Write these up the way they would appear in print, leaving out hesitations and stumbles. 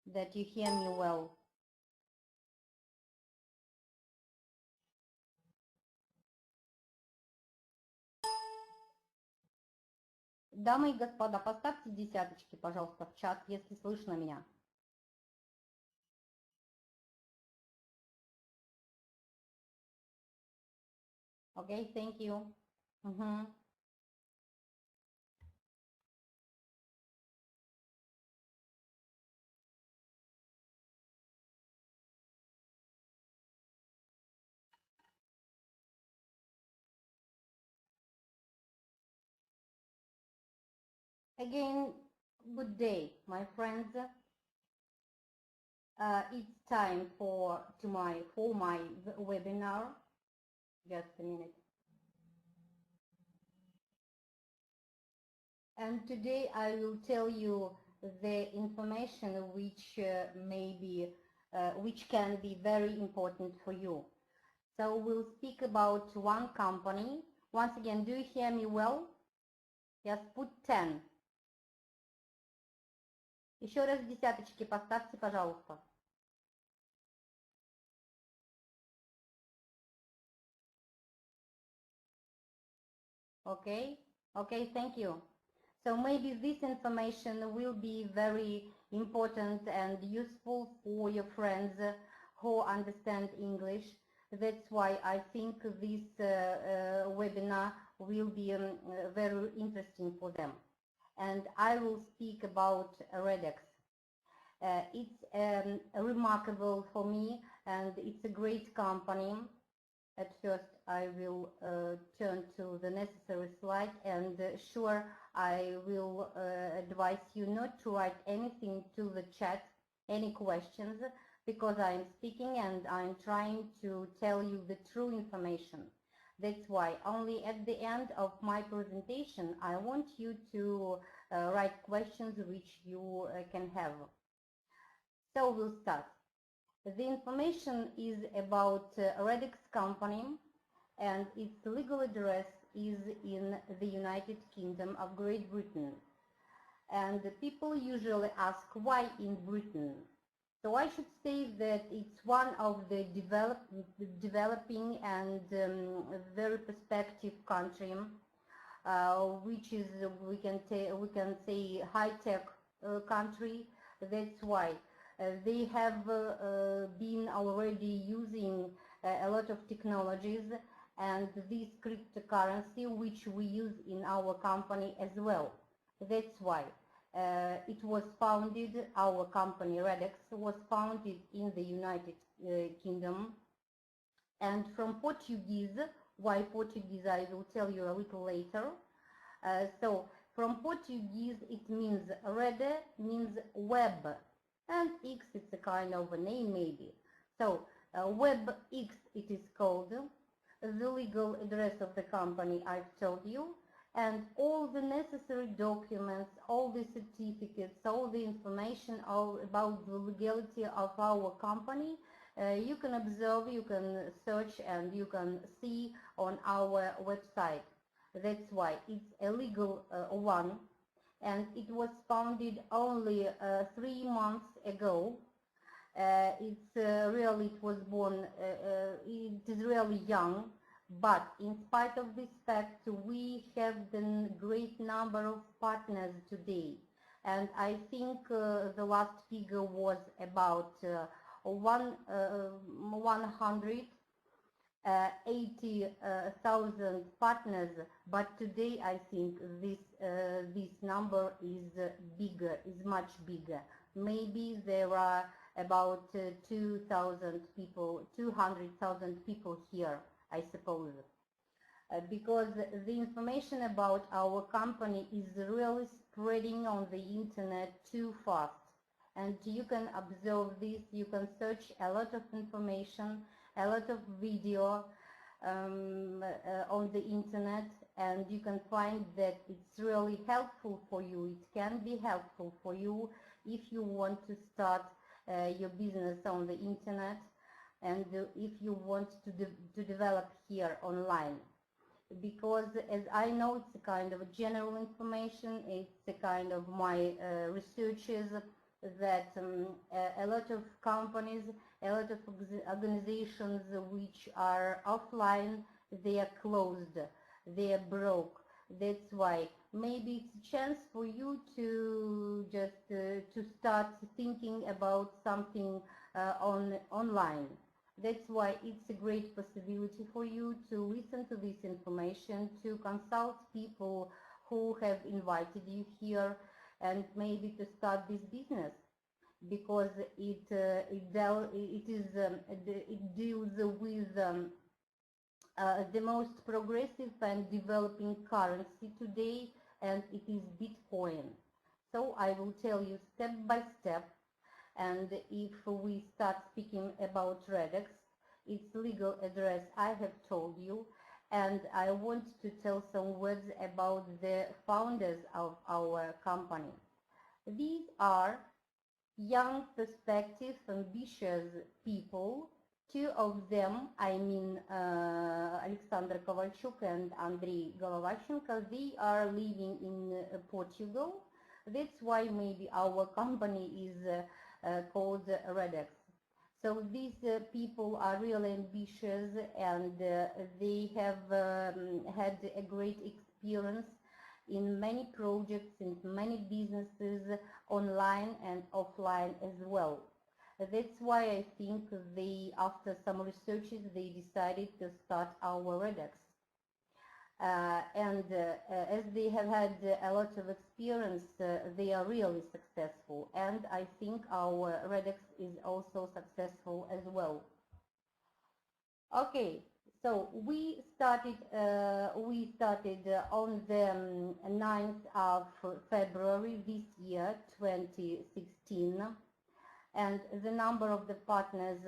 that you hear me well. Дамы и господа, поставьте десяточки, пожалуйста, в чат, если слышно меня. Okay, thank you. Again, good day, my friends. It's time for my webinar. Just a minute. And today I will tell you the information which which can be very important for you. So we'll speak about one company. Once again, do you hear me well? Yes, put 10. Еще раз десяточки поставьте, пожалуйста. Okay, thank you. So maybe this information will be very important and useful for your friends who understand English. That's why I think this webinar will be very interesting for them. And I will speak about Redex. It's remarkable for me, and it's a great company. At first, I will turn to the necessary slide, and sure, I will advise you not to write anything to the chat, any questions, because I'm speaking and I'm trying to tell you the true information. That's why only at the end of my presentation, I want you to write questions which you can have. So we'll start. The information is about Redex company, and its legal address is in the United Kingdom of Great Britain. And people usually ask why in Britain. So I should say that it's one of the developing and very prospective country, which is we can say high-tech country. That's why. They have been already using a lot of technologies and this cryptocurrency which we use in our company as well. That's why it was founded, our company Redex was founded in the United Kingdom, and from Portuguese, why Portuguese I will tell you a little later. So from Portuguese it means Rede means web, and X it's a kind of a name maybe. So WebX it is called, the legal address of the company I've told you, and all the necessary documents, all the certificates, all the information about the legality of our company, you can observe, you can search, and you can see on our website. That's why it's a legal one. And it was founded only 3 months ago. It was born, it is really young, but in spite of this fact, we have the great number of partners today. And I think the last figure was about 180,000 partners, but today I think this number is bigger, is much bigger. Maybe there are about 200,000 people here, I suppose, because the information about our company is really spreading on the internet too fast. And you can observe this, you can search a lot of information, a lot of video on the internet, and you can find that it's really helpful for you. It can be helpful for you if you want to start your business on the internet, and if you want to develop here online. Because as I know, it's a kind of general information, it's a kind of my researches, that a lot of companies, a lot of organizations which are offline, they are closed, they are broke. That's why maybe it's a chance for you to just to start thinking about something online. That's why it's a great possibility for you to listen to this information, to consult people who have invited you here, and maybe to start this business, because it deals with the most progressive and developing currency today, and it is Bitcoin. So I will tell you step by step, and if we start speaking about Redex, its legal address I have told you, and I want to tell some words about the founders of our company. These are young, perspective, ambitious people. Two of them, I mean Alexander Kovalchuk and Andrei Golovachenko, they are living in Portugal. That's why maybe our company is called Redex. So these people are really ambitious, and they have had a great experience in many projects, in many businesses, online and offline as well. That's why I think they, after some researches, they decided to start our Redex. As they have had a lot of experience, they are really successful, and I think our Redex is also successful as well. Okay, so we started on the 9th of February this year, 2016. And the number of the partners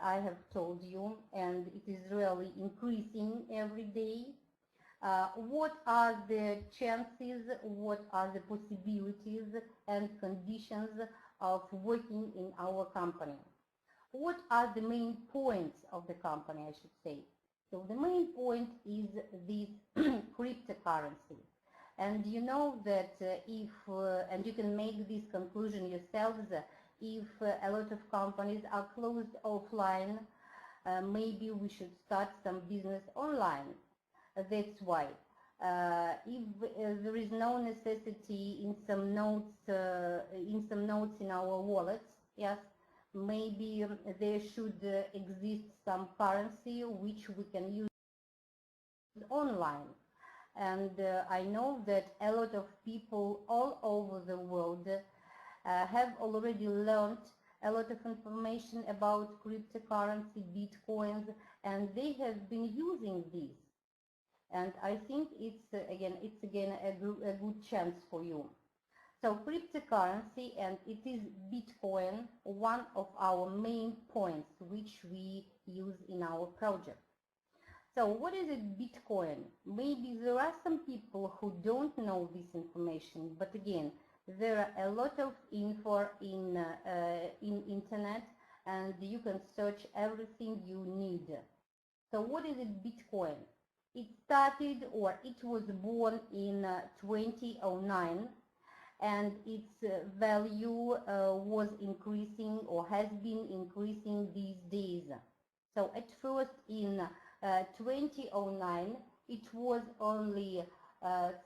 I have told you, and it is really increasing every day. What are the chances, what are the possibilities and conditions of working in our company? What are the main points of the company, I should say? So the main point is this cryptocurrency. And you know that if, and you can make this conclusion yourselves, if a lot of companies are closed offline, maybe we should start some business online. That's why. If there is no necessity in some notes in our wallets, yes, maybe there should exist some currency which we can use online. And I know that a lot of people all over the world have already learned a lot of information about cryptocurrency, bitcoins, and they have been using this. And I think it's again a good chance for you. So cryptocurrency, and it is Bitcoin, one of our main points which we use in our project. So what is it, Bitcoin? Maybe there are some people who don't know this information, but again, there are a lot of info in internet, and you can search everything you need. So what is it, Bitcoin? It started, or it was born in 2009, and its value was increasing, or has been increasing these days. So at first in 2009, it was only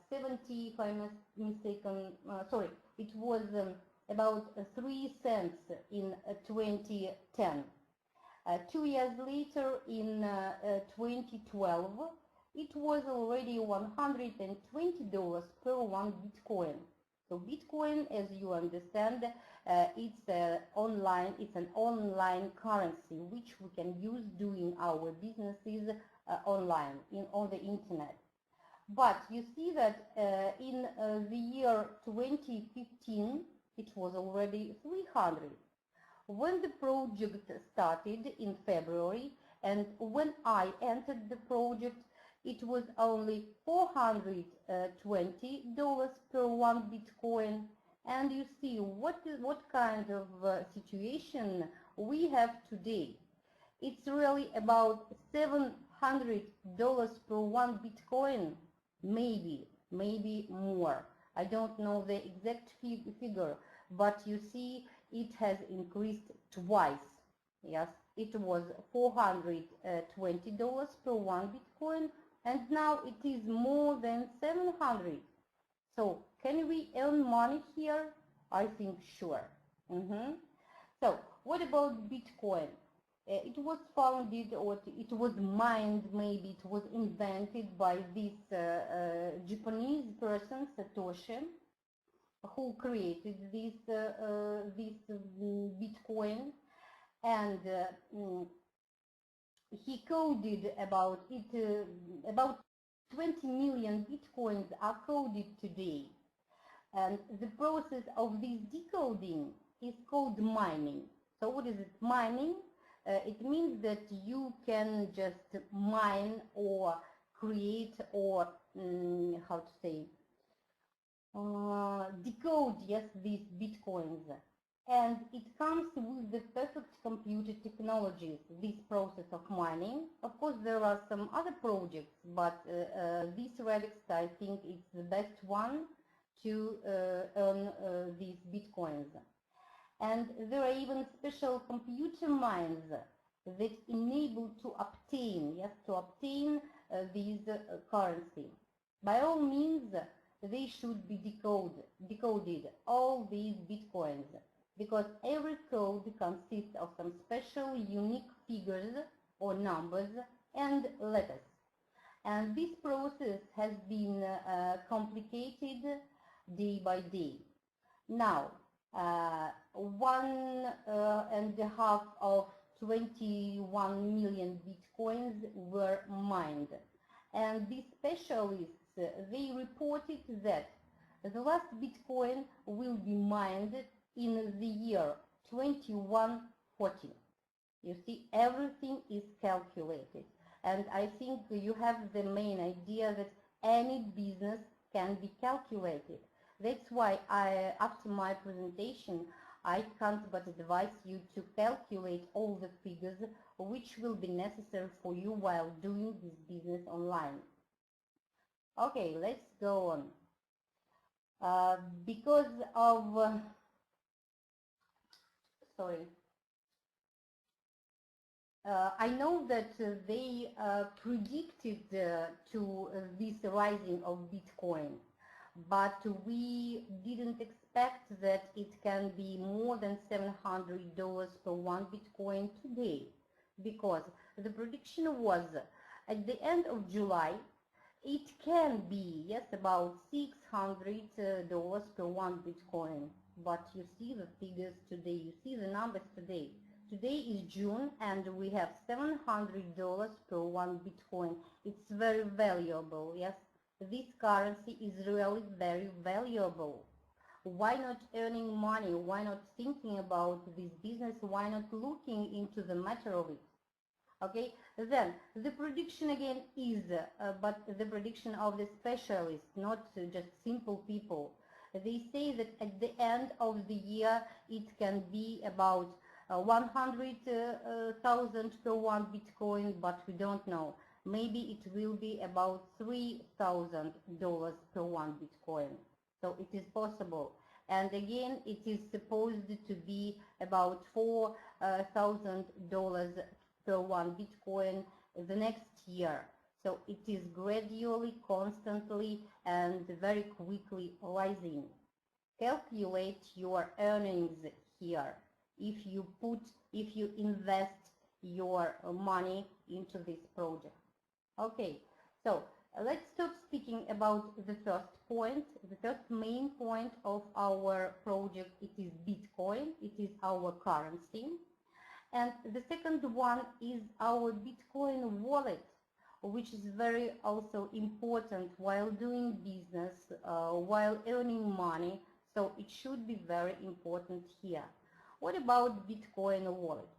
70, if I'm not mistaken, it was about 3 cents in 2010. 2 years later, in 2012, it was already $120 per one Bitcoin. So Bitcoin, as you understand, it's an online currency which we can use doing our businesses online on the internet. But you see that in the year 2015, it was already 300. When the project started in February, and when I entered the project, it was only $420 per one Bitcoin. And you see what kind of situation we have today. It's really about $700 per one Bitcoin, maybe more. I don't know the exact figure, but you see it has increased twice. Yes, it was $420 per one Bitcoin, and now it is more than 700. So can we earn money here? I think sure. So what about Bitcoin? It was founded, or it was mined, maybe it was invented by this Japanese person, Satoshi, who created this Bitcoin, and he coded about it, about 20 million Bitcoins are coded today. And the process of this decoding is called mining. So what is it, mining? It means that you can just mine or create or, how to say, decode, yes, these Bitcoins. And it comes with the perfect computer technologies, this process of mining. Of course, there are some other projects, but this Redex, I think, is the best one to earn these Bitcoins. And there are even special computer mines that enable to obtain, yes, to obtain these currency. By all means, they should be decoded, all these Bitcoins, because every code consists of some special unique figures or numbers and letters. And this process has been complicated day by day. Now, 1.5 of 21 million Bitcoins were mined. And these specialists, they reported that the last Bitcoin will be mined in the year 2140. You see, everything is calculated. And I think you have the main idea that any business can be calculated. That's why after my presentation, I can't but advise you to calculate all the figures which will be necessary for you while doing this business online. Okay, let's go on. Because of, I know that they predicted to this rising of Bitcoin, but we didn't expect that it can be more than $700 per one Bitcoin today, because the prediction was at the end of July it can be, yes, about $600 per one Bitcoin. But you see the figures today, you see the numbers today. Today is June and we have $700 per one Bitcoin. It's very valuable, yes. This currency is really very valuable. Why not earning money? Why not thinking about this business? Why not looking into the matter of it? Okay, then the prediction again is, but the prediction of the specialists, not just simple people. They say that at the end of the year it can be about 100,000 per one Bitcoin, but we don't know. Maybe it will be about $3,000 per one Bitcoin. So it is possible. And again, it is supposed to be about $4,000 per one Bitcoin the next year. So it is gradually, constantly, and very quickly rising. Calculate your earnings here if you invest your money into this project. Okay, so let's stop speaking about the first point. The first main point of our project, it is Bitcoin. It is our currency. And the second one is our Bitcoin wallet, which is very also important while doing business, while earning money. So it should be very important here. What about Bitcoin wallet?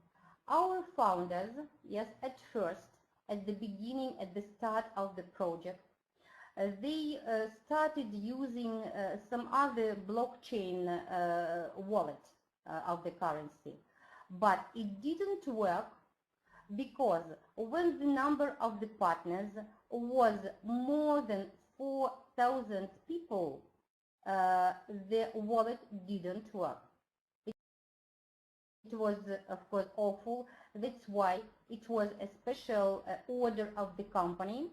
Our founders, yes, at first, at the beginning, at the start of the project, they started using some other blockchain wallet of the currency. But it didn't work because when the number of the partners was more than 4,000 people, the wallet didn't work. It was, of course, awful. That's why it was a special order of the company.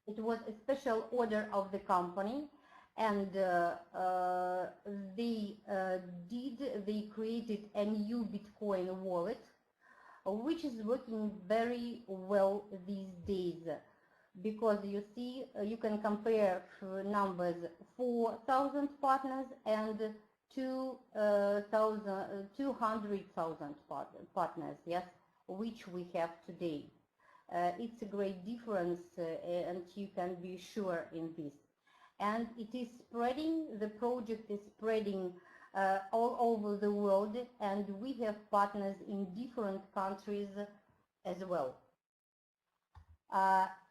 It was a special order of the company, and they created a new Bitcoin wallet, which is working very well these days, because you see, you can compare numbers: 4,000 partners and 200,000 partners, yes, which we have today. It's a great difference, and you can be sure in this. And it is spreading, the project is spreading all over the world, and we have partners in different countries as well.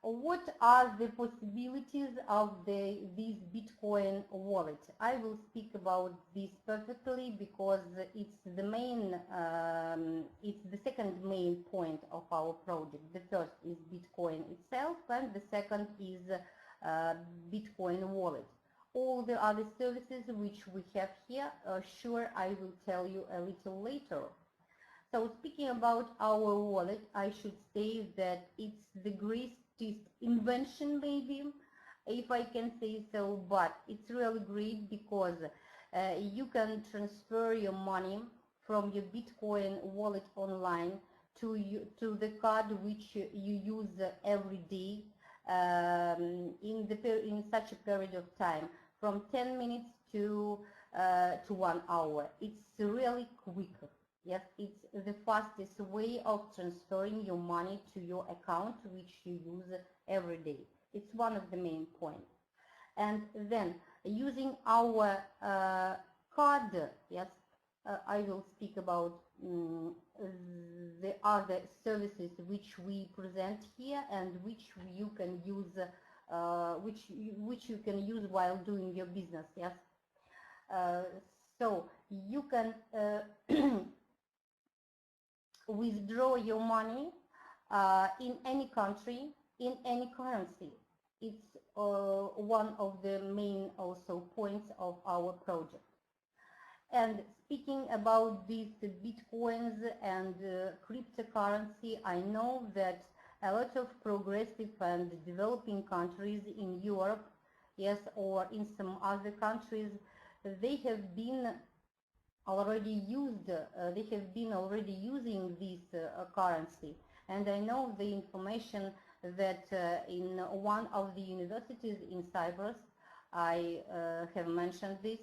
What are the possibilities of this Bitcoin wallet? I will speak about this perfectly because it's the main, it's the second main point of our project. The first is Bitcoin itself, and the second is Bitcoin wallet. All the other services which we have here, sure, I will tell you a little later. So speaking about our wallet, I should say that it's the greatest invention, maybe, if I can say so, but it's really great because you can transfer your money from your Bitcoin wallet online to the card which you use every day in such a period of time, from 10 minutes to 1 hour. It's really quick. Yes, it's the fastest way of transferring your money to your account, which you use every day. It's one of the main points. And then using our card, yes, I will speak about the other services which we present here and which you can use, which you can use while doing your business. Yes. So you can withdraw your money in any country, in any currency. It's one of the main also points of our project. And speaking about these Bitcoins and cryptocurrency, I know that a lot of progressive and developing countries in Europe, yes, or in some other countries, they have been already using this currency. And I know the information that in one of the universities in Cyprus, I have mentioned this,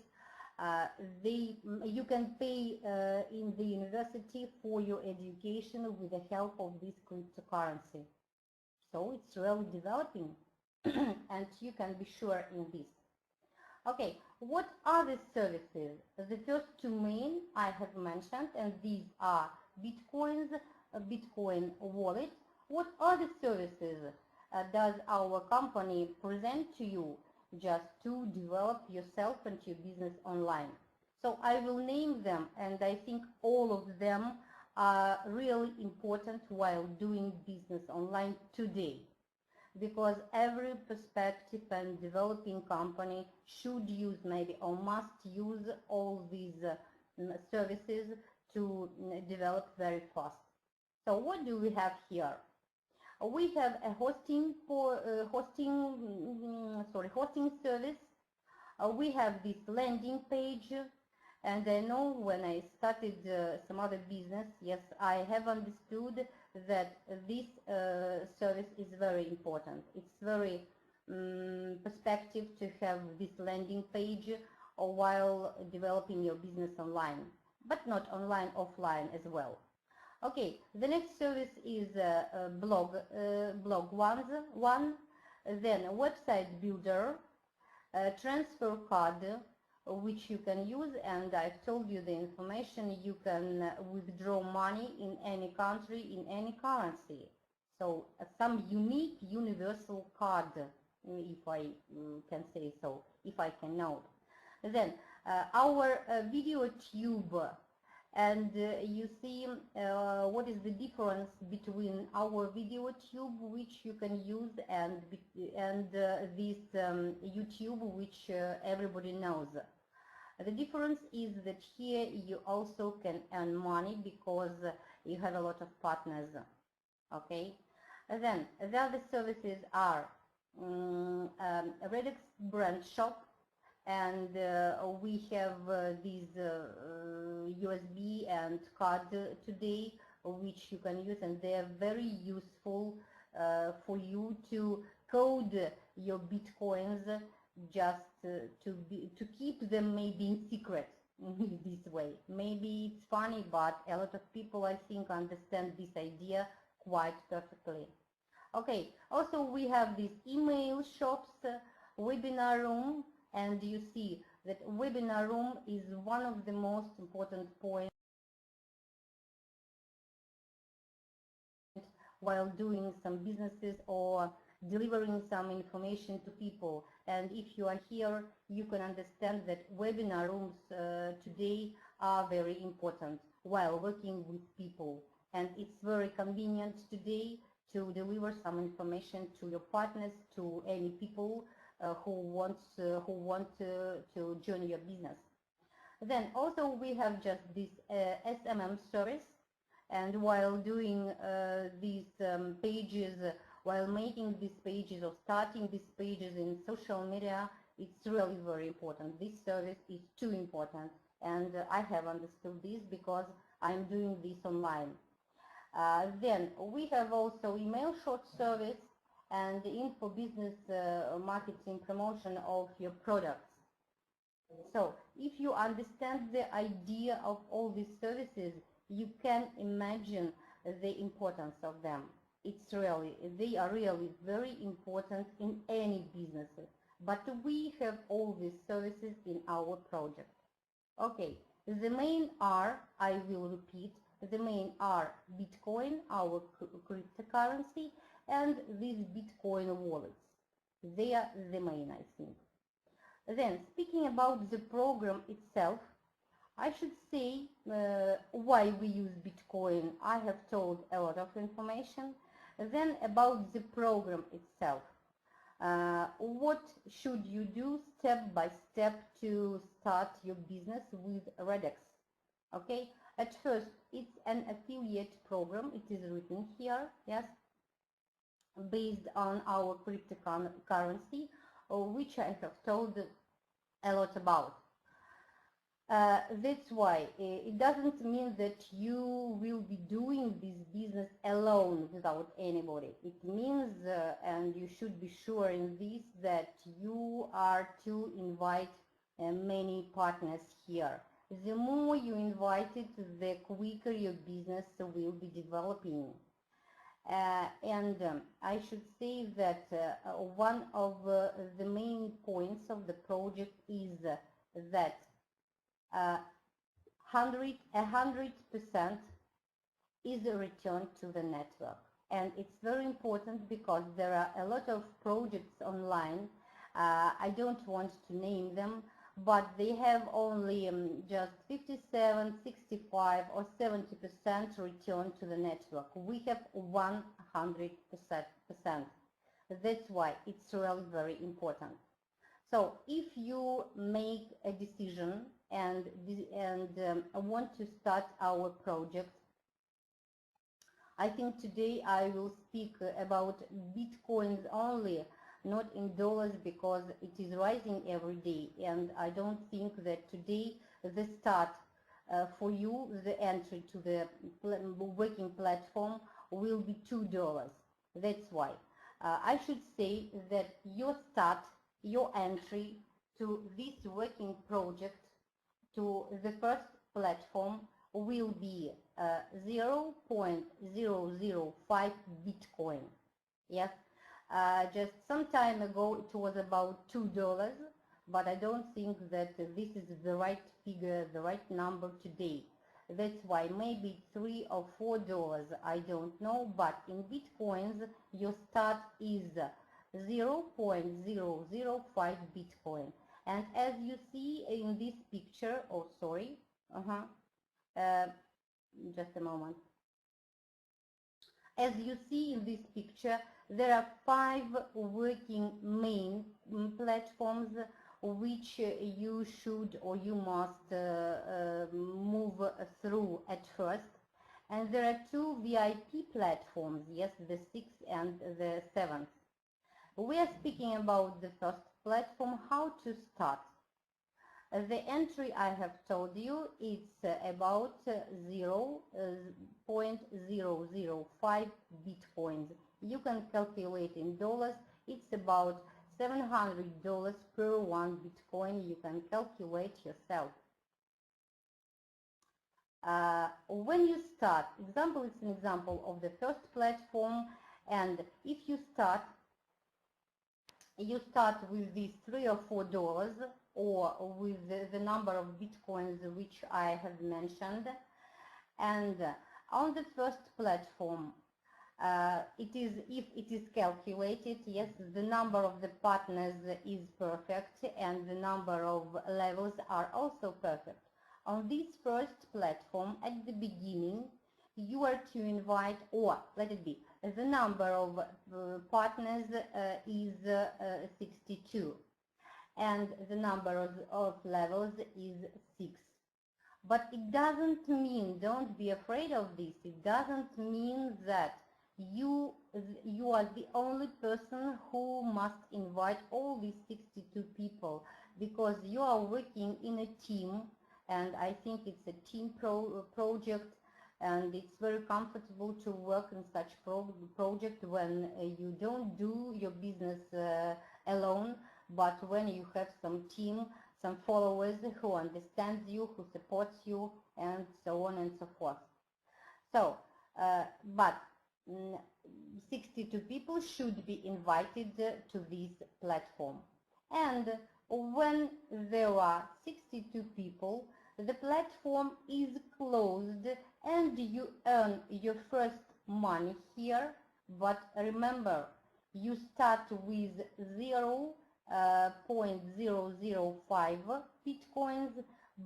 you can pay in the university for your education with the help of this cryptocurrency. So it's really developing and you can be sure in this. Okay, what are the services? The first two main I have mentioned, and these are Bitcoins, Bitcoin wallet. What are the services does our company present to you just to develop yourself and your business online? So I will name them, and I think all of them are really important while doing business online today, because every prospective and developing company should use maybe or must use all these services to develop very fast. So what do we have here? We have a hosting service. We have this landing page, and I know when I started some other business, yes, I have understood that this service is very important. It's very perspective to have this landing page while developing your business online, but not online, offline as well. Okay, the next service is blog one, then a website builder, transfer card, which you can use, and I've told you the information. You can withdraw money in any country, in any currency. So some unique universal card, if I can say so, if I can note. Then our video tube and you see what is the difference between our video tube, which you can use, and this YouTube, which everybody knows. The difference is that here you also can earn money because you have a lot of partners. Okay, and then the other services are Redex brand shop, and we have these USB and card today, which you can use, and they are very useful for you to code your bitcoins, just to keep them maybe in secret this way. Maybe it's funny, but a lot of people, I think, understand this idea quite perfectly. Okay, also we have these email shops, webinar room, and you see that webinar room is one of the most important points while doing some businesses or delivering some information to people. And if you are here, you can understand that webinar rooms today are very important while working with people. And it's very convenient today to deliver some information to your partners, to any people who want to join your business. Then also we have just this SMM service, and while doing these pages, while making these pages or starting these pages in social media, it's really very important. This service is too important, and I have understood this because I'm doing this online. Then we have also email short service and info business marketing promotion of your products. So if you understand the idea of all these services, you can imagine the importance of them. They are really very important in any businesses, but we have all these services in our project. Okay, the main are, I will repeat, the main are Bitcoin, our cryptocurrency, and these Bitcoin wallets. They are the main, I think. Then, speaking about the program itself, I should say why we use Bitcoin. I have told a lot of information. Then about the program itself. What should you do step by step to start your business with Redex? Okay, at first it's an affiliate program. It is written here, yes, based on our cryptocurrency, which I have told a lot about. That's why it doesn't mean that you will be doing this business alone without anybody. It means, and you should be sure in this, that you are to invite many partners here. The more you invite it, the quicker your business will be developing. I should say that one of the main points of the project is that 100% is a return to the network. And it's very important because there are a lot of projects online. I don't want to name them, but they have only just 57, 65 or 70% return to the network. We have 100%. That's why it's really very important. So if you make a decision and want to start our project, I think today I will speak about Bitcoins only, not in dollars, because it is rising every day, and I don't think that today the start for you, the entry to the working platform will be $2. That's why I should say that your start, your entry to this working project, to the first platform, will be 0.005 Bitcoin. Yes, just some time ago it was about $2, but I don't think that this is the right figure, the right number today. That's why maybe $3 or $4, I don't know, but in Bitcoins your start is 0.005 Bitcoin. And as you see in this picture, just a moment. As you see in this picture, there are 5 working main platforms which you should or you must move through at first. And there are 2 VIP platforms, yes, the 6th and the 7th. We are speaking about the first platform, how to start. The entry I have told you, it's about 0.005 bitcoins. You can calculate in dollars, it's about $700 per 1 bitcoin. You can calculate yourself. When you start, it's an example of the first platform, and if you start with these $3 or $4 or with the number of bitcoins which I have mentioned, and on the first platform if it is calculated, yes, the number of the partners is perfect and the number of levels are also perfect. On this first platform, at the beginning, you are to invite, or let it be, the number of partners is 62 and the number of levels is 6. But it doesn't mean, don't be afraid of this, it doesn't mean that you are the only person who must invite all these 62 people, because you are working in a team, and I think it's a team project, and it's very comfortable to work in such project when you don't do your business alone, but when you have some team, some followers who understands you, who supports you, and so on and so forth. So, but 62 people should be invited to this platform. And when there are 62 people, the platform is closed and you earn your first money here. But remember, you start with 0.005 bitcoins,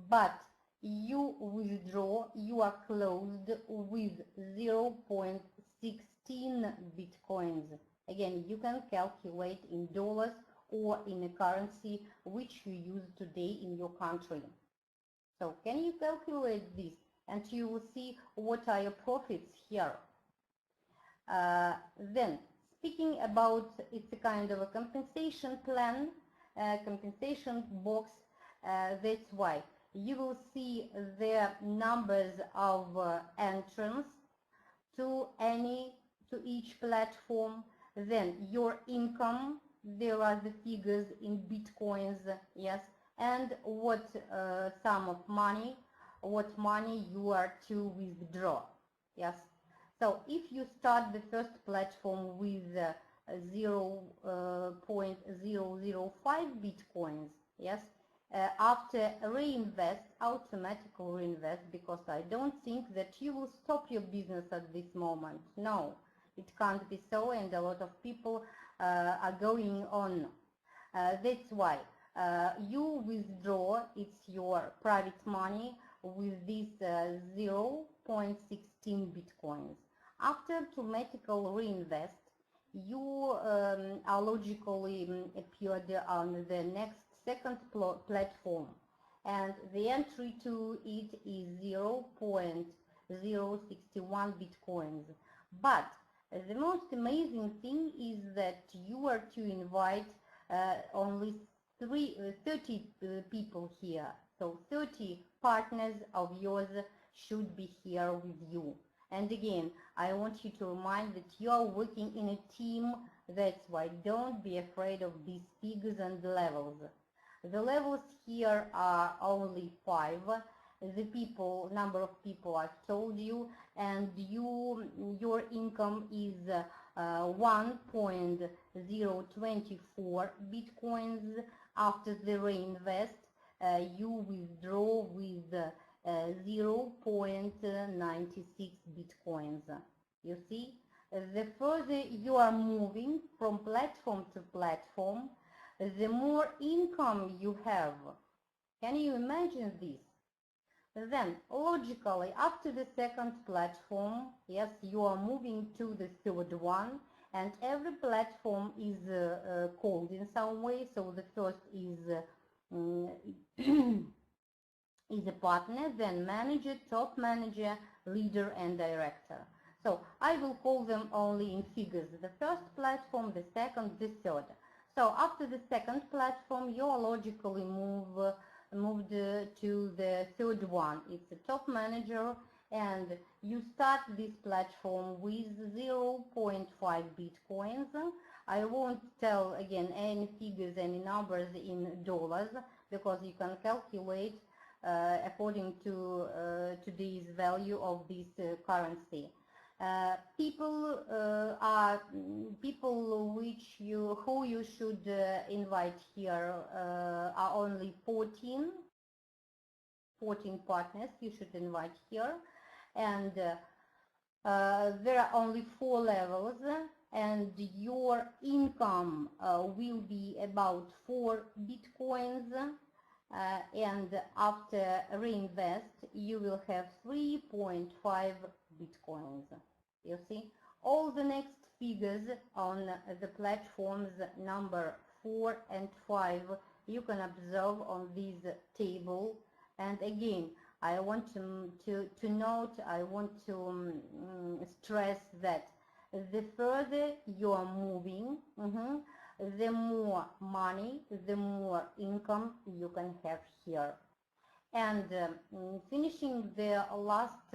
but you withdraw, you are closed with 0.16 bitcoins. Again, you can calculate in dollars or in a currency which you use today in your country. So can you calculate this, and you will see what are your profits here. Then, speaking about, it's a kind of a compensation plan, compensation box, that's why you will see the numbers of entrants to each platform, then your income, there are the figures in bitcoins, yes, and what sum of money, what money you are to withdraw, yes. So if you start the first platform with 0.005 bitcoins, yes, after reinvest, automatically reinvest, because I don't think that you will stop your business at this moment. No, it can't be so, and a lot of people are going on. That's why you withdraw, it's your private money, with this 0.16 bitcoins. After automatically reinvest, you are logically appeared on the next second platform, and the entry to it is 0.061 bitcoins. But the most amazing thing is that you are to invite only 30 people here. So 30 partners of yours should be here with you. And again, I want you to remind that you are working in a team. That's why don't be afraid of these figures and levels. The levels here are only 5. The number of people I've told you, and your income is 1.024 bitcoins. After the reinvest, you withdraw with 0.96 bitcoins. You see, the further you are moving from platform to platform, the more income you have. Can you imagine this? Then, logically, after the second platform, yes, you are moving to the third one, and every platform is called in some way. So the first is is a partner, then manager, top manager, leader, and director. So I will call them only in figures. The first platform, the second, the third. So after the second platform, you are logically moved to the third one. It's a top manager, and you start this platform with 0.5 bitcoins. I won't tell again any figures, any numbers in dollars, because you can calculate according to today's value of this currency. People who you should invite here are only 14 partners you should invite here, and there are only 4 levels, and your income will be about 4 bitcoins, and after reinvest you will have 3.5 bitcoins. You see, all the next figures on the platforms number 4 and 5 you can observe on this table. And again, I want to note, I want to stress that the further you are moving, the more money, the more income you can have here. And finishing the last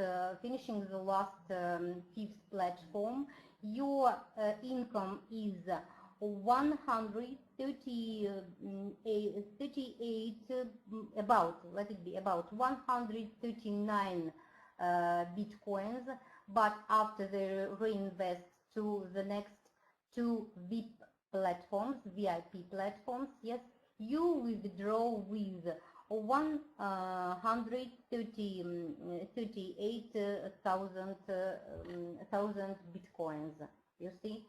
fifth platform, your income is 139 bitcoins, but after they reinvest to the next 2 VIP platforms, yes, you withdraw with 138,000 bitcoins. You see,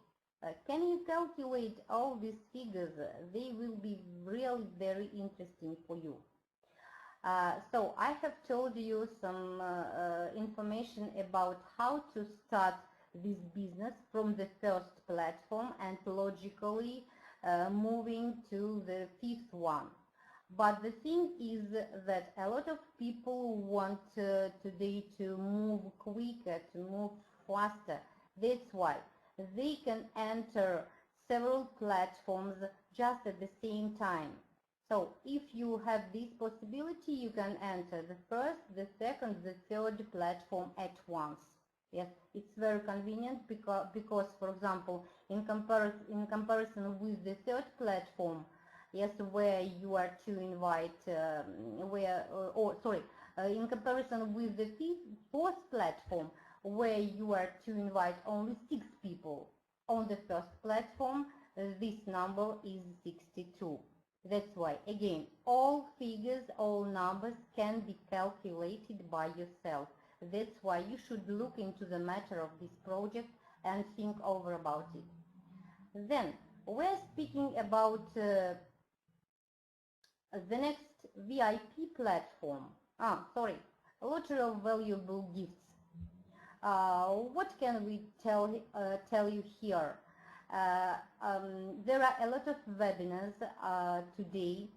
can you calculate all these figures? They will be really very interesting for you. So I have told you some information about how to start this business from the first platform and logically moving to the 5th one. But the thing is that a lot of people want today to move quicker, to move faster. That's why they can enter several platforms just at the same time. So if you have this possibility, you can enter the first, the second, the third platform at once. Yes, it's very convenient because for example, in comparison with the third platform, yes, where you are to invite, in comparison with the fourth platform, where you are to invite only 6 people. On the first platform, this number is 62. That's why, again, all figures, all numbers can be calculated by yourself. That's why you should look into the matter of this project and think over about it. Then, we're speaking about the next VIP platform. Lottery of valuable gifts. What can we tell you here? There are a lot of webinars today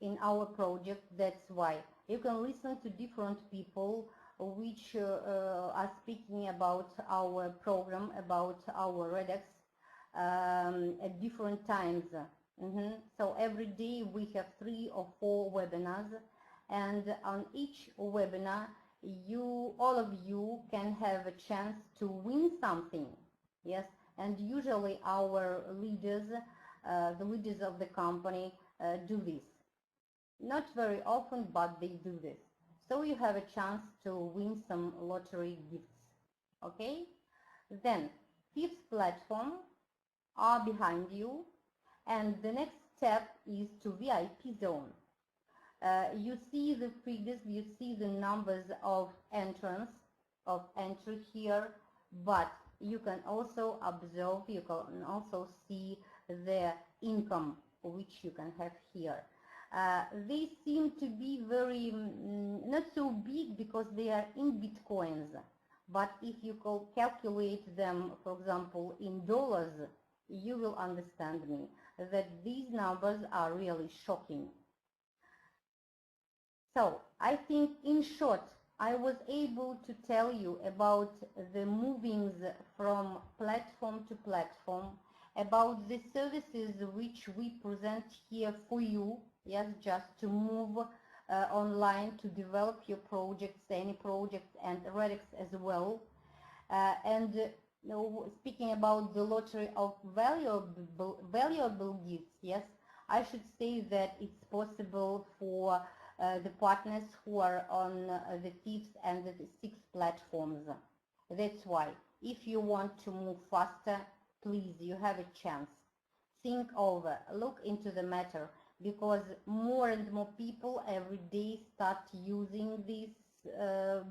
in our project. That's why you can listen to different people which are speaking about our program, about our Redex at different times. So every day we have 3 or 4 webinars, and on each webinar all of you can have a chance to win something. Yes, and usually our leaders, the leaders of the company, do this. Not very often, but they do this. So you have a chance to win some lottery gifts. Okay? Then, 5th platform are behind you, and the next step is to VIP zone. You see the figures, you see the numbers of entry here, but you can also observe, you can also see the income which you can have here. They seem to be very not so big because they are in bitcoins. But if you calculate them, for example, in dollars, you will understand me that these numbers are really shocking. So I think in short, I was able to tell you about the movings from platform to platform, about the services which we present here for you, yes, just to move online to develop your projects, any projects, and Redex as well. Speaking about the lottery of valuable gifts, yes, I should say that it's possible for the partners who are on the fifth and the sixth platforms. That's why, if you want to move faster, please, you have a chance. Think over, look into the matter, because more and more people every day start using these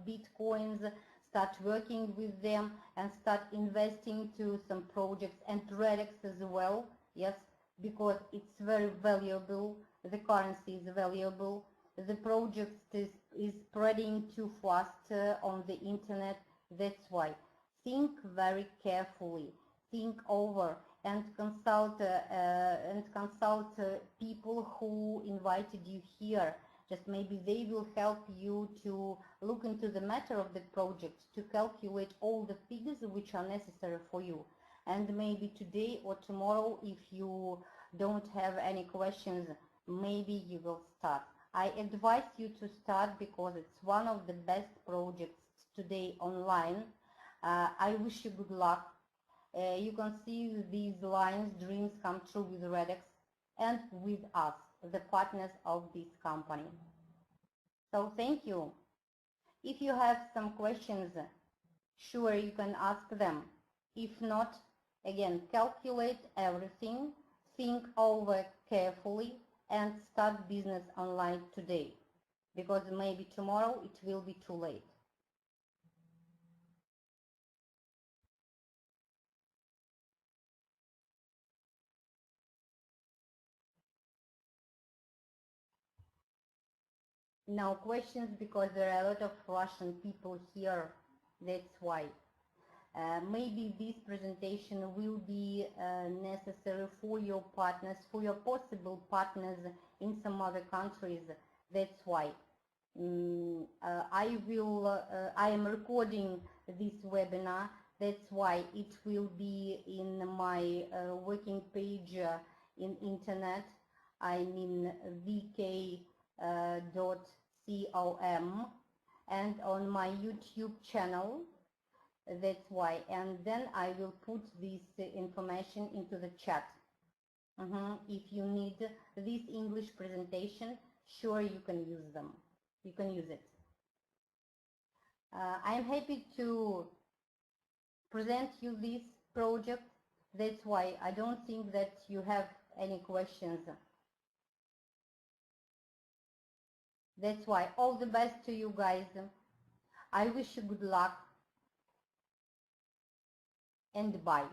bitcoins, start working with them, and start investing to some projects and Redex as well, yes, because it's very valuable, the currency is valuable, the project is spreading too fast on the internet. That's why. Think very carefully, think over, and consult people who invited you here. Just maybe they will help you to look into the matter of the project, to calculate all the figures which are necessary for you. And maybe today or tomorrow, if you don't have any questions, maybe you will start. I advise you to start because it's one of the best projects today online. I wish you good luck. You can see these lines, dreams come true with Redex and with us, the partners of this company. So thank you. If you have some questions, sure, you can ask them. If not, again, calculate everything, think over carefully, and start business online today, because maybe tomorrow it will be too late. No questions, because there are a lot of Russian people here, that's why. Maybe this presentation will be necessary for your partners, for your possible partners in some other countries. That's why. I am recording this webinar. That's why it will be in my working page in internet. I mean vk.com and on my YouTube channel. That's why, and then I will put this information into the chat. If you need this English presentation, sure, you can use them. You can use it. I am happy to present you this project. That's why I don't think that you have any questions. That's why all the best to you guys. I wish you good luck. And bye.